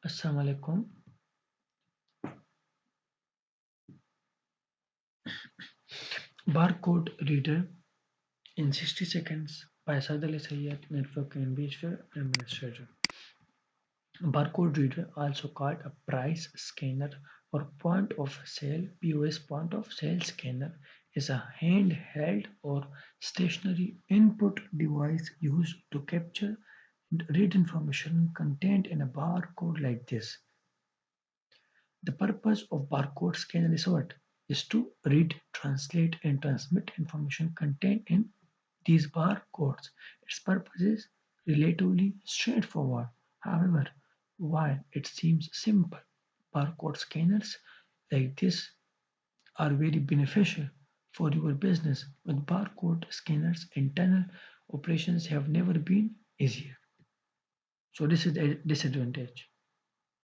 Assalamu alaikum. Barcode Reader in 60 seconds by Sadali Sayyed, Network Investor Administrator. Barcode reader, also called a price scanner or point of sale POS point of sale scanner, is a handheld or stationary input device used to capture and read information contained in a barcode like this. The purpose of barcode scanner is what? Is to read, translate, and transmit information contained in these barcodes. Its purpose is relatively straightforward. However, while it seems simple, barcode scanners like this are very beneficial for your business. With barcode scanners, internal operations have never been easier. So this is the disadvantage.